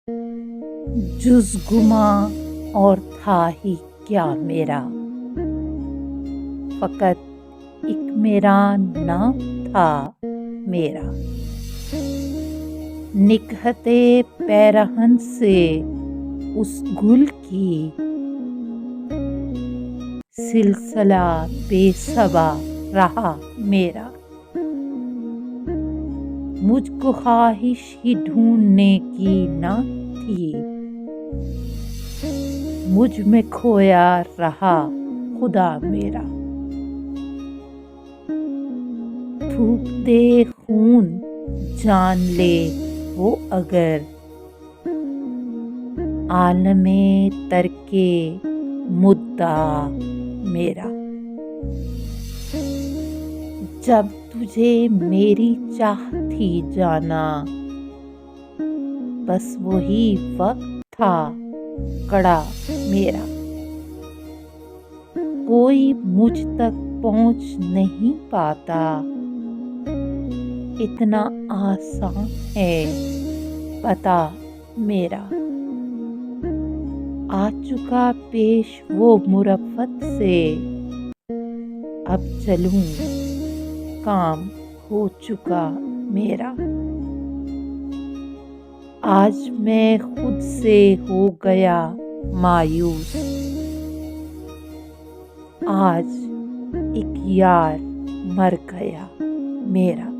जुज़ गुमा और था ही क्या मेरा, फ़कत एक मेरा नाम था मेरा। निकहते पैरहन से उस गुल की सिलसिला बेसबा रहा मेरा। मुझको ख्वाहिश ही ढूंढने की न थी, मुझ में खोया रहा खुदा मेरा। थूक दे खून जान ले वो अगर, आलमे तरके मुद्दा मेरा। जब तुझे मेरी चाह थी जाना, बस वही वक्त था कड़ा मेरा। कोई मुझ तक पहुंच नहीं पाता, इतना आसान है पता मेरा। आ चुका पेश वो मुरफ़्फ़त से, अब चलूं काम हो चुका मेरा। आज मैं खुद से हो गया मायूस, आज एक यार मर गया मेरा।